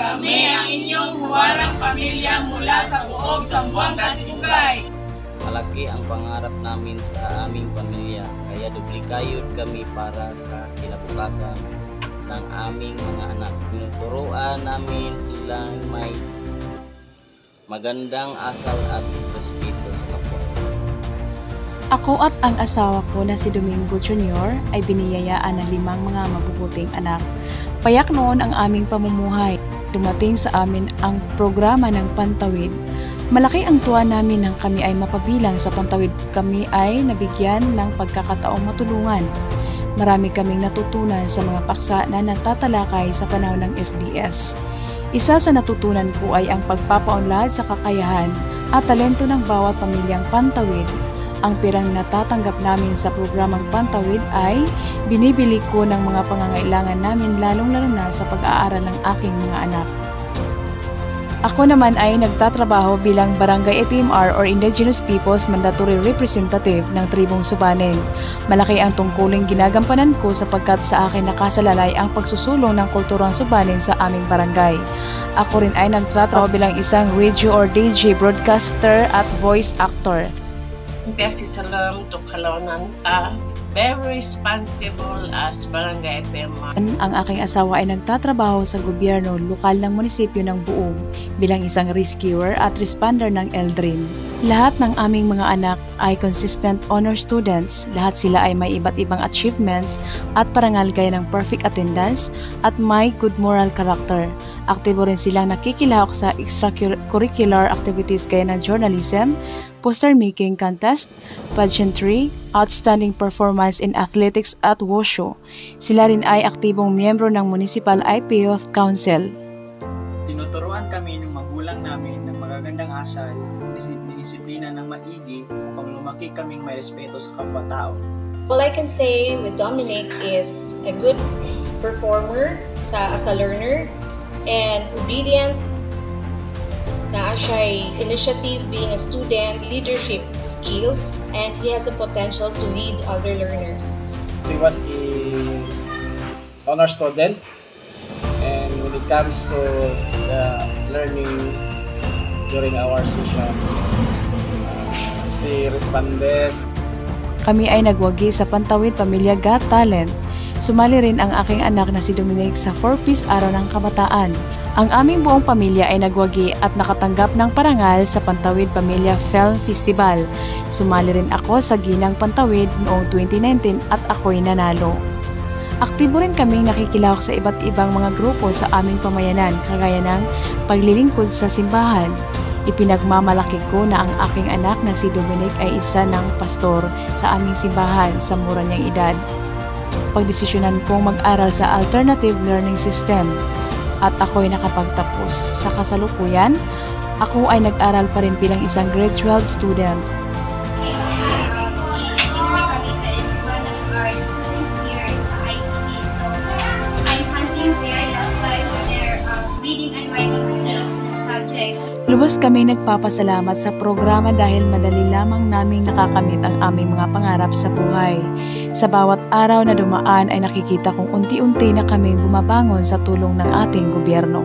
Kami ang inyong huwarang pamilya mula sa buong Zamboanga Sibugay. Malaki ang pangarap namin sa aming pamilya, kaya duplikayod kami para sa kinabukasan ng aming mga anak. Tinuturuan namin silang may magandang asal at respeto sa kapwa. Ako at ang asawa ko na si Domingo Jr. ay biniyayaan ng 5 mga mabubuting anak. Payak noon ang aming pamumuhay. Dumating sa amin ang programa ng Pantawid. Malaki ang tuwa namin nang kami ay mapabilang sa Pantawid. Kami ay nabigyan ng pagkakataong matulungan. Marami kaming natutunan sa mga paksa na natatalakay sa panahon ng FDS. Isa sa natutunan ko ay ang pagpapaunlad sa kakayahan at talento ng bawat pamilyang Pantawid. Ang pirang natatanggap namin sa programang Pantawid ay binibili ko ng mga pangangailangan namin lalong-lalo na sa pag-aaral ng aking mga anak. Ako naman ay nagtatrabaho bilang Barangay APMR or Indigenous Peoples Mandatory Representative ng Tribong Subanen. Malaki ang tungkuling ginagampanan ko sapagkat sa akin nakasalalay ang pagsusulong ng kulturang Subanen sa aming barangay. Ako rin ay nagtatrabaho bilang isang radio or DJ broadcaster at voice actor. Kasi salam to kalawanan ta, very responsible as Barangay APMR. Ang aking asawa ay nagtatrabaho sa gobyerno lokal ng munisipyo ng Buog bilang isang rescuer at responder ng ELDRIM. Lahat ng aming mga anak ay consistent honor students. Lahat sila ay may iba't ibang achievements at parangal gaya ng perfect attendance at may good moral character. Aktibo rin silang nakikilahok sa extracurricular activities gaya ng journalism, poster making contest, pageantry, outstanding performance in athletics at wushu. Sila rin ay aktibong miyembro ng Municipal IP Youth Council. Tinuturuan kami ng magulang namin ng magagandang asal, disiplina ng maigi upang lumaki kaming may respeto sa kapwa-tao. All I can say with Dominic is a good performer as a learner and obedient. Na siya initiative being a student, leadership skills, and he has a potential to lead other learners. He was a honor student, and when it comes to the learning during our sessions, she responded. Kami ay nagwagi sa Pantawid Pamilya Got Talent. Sumali rin ang aking anak na si Dominic sa 4-piece Araw ng Kabataan. Ang aming buong pamilya ay nagwagi at nakatanggap ng parangal sa Pantawid Pamilya Film Festival. Sumali rin ako sa Ginang Pantawid noong 2019 at ako'y nanalo. Aktibo rin kaming nakikilahok sa iba't ibang mga grupo sa aming pamayanan, kagaya ng paglilingkod sa simbahan. Ipinagmamalaki ko na ang aking anak na si Dominic ay isa ng pastor sa aming simbahan sa mura niyang edad. Pagdesisyonan kong mag-aral sa Alternative Learning System at ako'y nakapagtapos. Sa kasalukuyan, ako ay nag-aral pa rin bilang isang grade 12 student. Lubos kami nagpapasalamat sa programa dahil madali lamang naming nakakamit ang aming mga pangarap sa buhay. Sa bawat araw na dumaan ay nakikita kong unti-unti na kaming bumabangon sa tulong ng ating gobyerno.